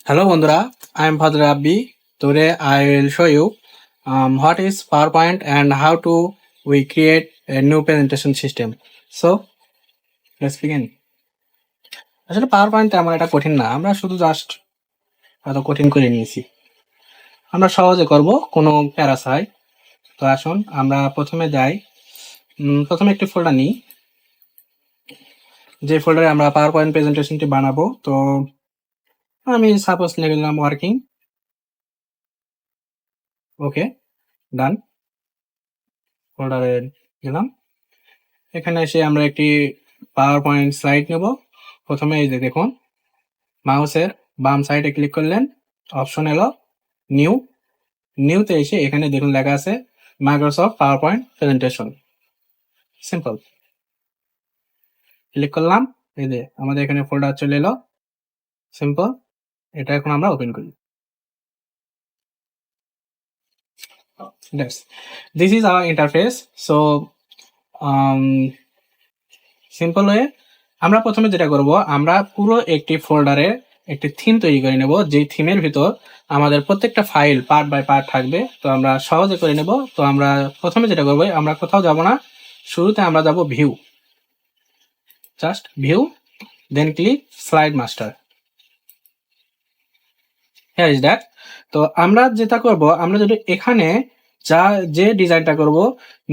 Hello বন্ধুরা, I am Fadl Rabbi. Today I will show you what is PowerPoint and how to we create a new presentation system. So let's begin. আসলে PowerPoint তেমন এটা কঠিন না, আমরা শুধু just এত কঠিন করে নিয়েছি। আমরা সহজে করব, কোনো প্যারা চাই। তো আসুন আমরা প্রথমে যাই, প্রথমে একটি ফোল্ডার নিই, যে ফোল্ডারে আমরা PowerPoint প্রেজেন্টেশনটি বানাবো। তো আমি সাপোজ লিখে দিলাম ওয়ার্কিং, ওকে, ডান, ফোল্ডারে দিলাম। এখানে এসে আমরা একটি পাওয়ার পয়েন্ট স্লাইড নেব। প্রথমে এই যে দেখুন, মাউসের বাম সাইডে ক্লিক করলেন, অপশন এলো নিউ। নিউতে এসে এখানে দেখুন লেখা আছে Microsoft power point presentation. Simple, click করলাম, এই যে আমাদের এখানে ফোল্ডার চলে এলো। সিম্পল, এটা এখন আমরা ওপেন করি। This is our interface. So simple way, আমরা প্রথমে যেটা করব, আমরা পুরো একটি ফোল্ডারে একটি থিম তৈরি করে নেব, যেই থিমের ভিতর আমাদের প্রত্যেকটা ফাইল পার্ট বাই পার্ট থাকবে। তো আমরা সহজে করে নেব। তো আমরা প্রথমে যেটা করবো, আমরা কোথাও যাব না, শুরুতে আমরা যাব view, just view, then click slide master. Here is that. তো আমরা যেটা করব, আমরা যদি এখানে যে ডিজাইনটা করব,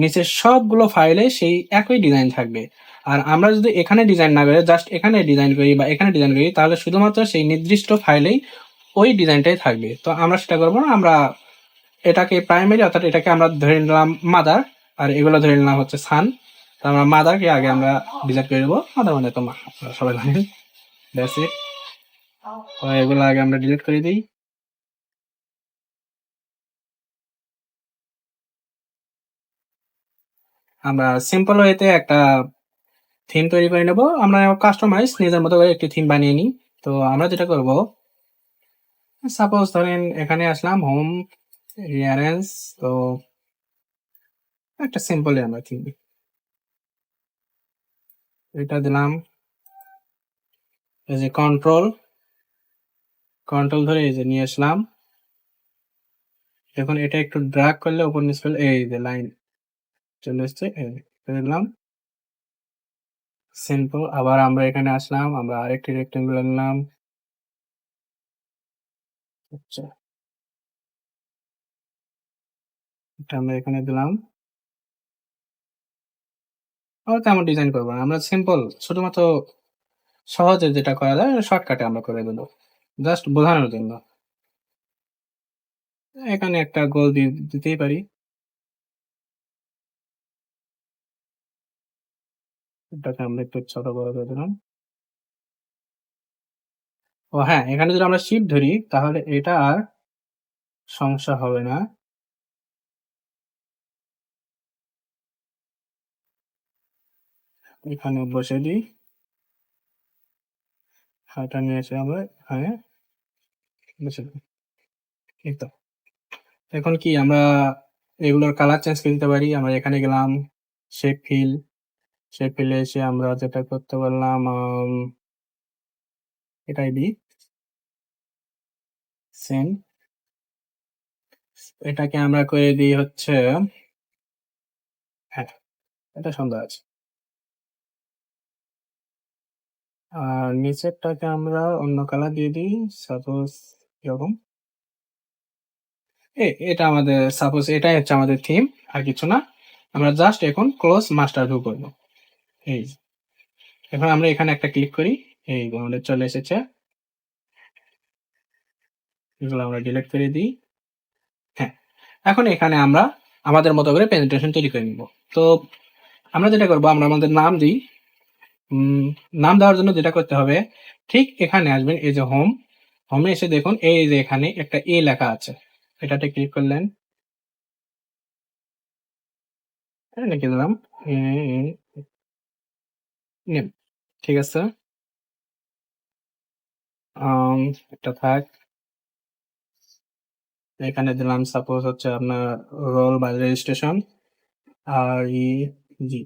নিচে সবগুলো ফাইলে সেই একই ডিজাইন থাকবে। আর আমরা যদি এখানে ডিজাইন না করে জাস্ট এখানে ডিজাইন করি বা এখানে ডিজাইন করি, তাহলে শুধুমাত্র সেই নির্দিষ্ট ফাইলেই ওই ডিজাইনটাই থাকবে। তো আমরা সেটা করবো না, আমরা এটাকে প্রাইমারি, অর্থাৎ এটাকে আমরা ধরে নিলাম মাদার, আর এগুলো ধরে নিলাম হচ্ছে সান। তো আমরা মাদারকে আগে আমরা ডিজাইন করে দেবো। মাদার মানে তো মা, আপনারা সবাই জানেন। That's it. তো এগুলো আগে আমরা ডিলিট করে দিই। আমরা সিম্পল ওয়েতে একটা থিম তৈরি করে নেব। আমরা কাস্টমাইজ নিজের মতো করে একটি থিম বানিয়ে নিই। তো আমরা যেটা করব, সাপোজ ধরেন এখানে আসলাম হোম রিঅ্যারেঞ্জ, তো একটা সিম্পল আমরা থিম এটা দিলাম। এই যে কন্ট্রোল ধরে এই যে নিয়ে আসলাম। এখন এটা একটু ড্র্যাগ করলে উপর নিচ করলে এই যে লাইন চলে এসছে, দিলাম। সিম্পল। আবার আমরা এখানে আসলাম, আমরা আরেকটি রেক্টেঙ্গুল আনলাম। আচ্ছা, এটা আমরা এখানে দিলাম। তেমন ডিজাইন করবো না, আমরা সিম্পল শুধুমাত্র সহজে যেটা করা যায় শর্টকাটে আমরা করে দেবো, জাস্ট বোঝানোর জন্য। এখানে একটা গোল দিতেই পারি। এটাকে আমরা একটু ছোট বড় করে দিলাম। ও হ্যাঁ, এখানে যদি আমরা শিফট ধরি তাহলে এটা আর সমস্যা হবে না। এখানে বসে দিই, এটা নিয়ে এসে আমরা এখানে বসে দিই। এই তো। এখন কি আমরা এগুলোর কালার চেঞ্জ করে দিতে পারি। আমরা এখানে গেলাম, শেপ ফিলে এসে আমরা যেটা করতে পারলাম, এটাই দিই সেম। এটাকে আমরা করে দিই হচ্ছে, হ্যাঁ, এটা সুন্দর আছে। আর নিচেরটাকে আমরা অন্য কালার দিয়ে দিই, সাপোজ এরকম। এটা আমাদের সাপোজ এটাই হচ্ছে আমাদের থিম, আর কিছু না। আমরা জাস্ট এখন ক্লোজ মাস্টার ভিউ করবো। এই যে, এখন আমরা এখানে একটা ক্লিক করি, এই যে আমাদের চলে এসেছে। এগুলো আমরা ডিলিট করে দিই। হ্যাঁ, এখন এখানে আমরা আমাদের মতো করে প্রেজেন্টেশন তৈরি করে নিব। তো আমরা যেটা করবো, আমরা আমাদের নাম দিই। নাম দেওয়ার জন্য যেটা করতে হবে, ঠিক এখানে আসবেন, এই যে হোমে এসে দেখুন এই যে এখানে একটা এ লেখা আছে, এটাতে ক্লিক করলেন, লিখে দিলাম নেম। ঠিক আছে, এটা থাক। এখানে দিলাম সাপোজ হচ্ছে আপনার রোল বা রেজিস্ট্রেশন, আর ই জি।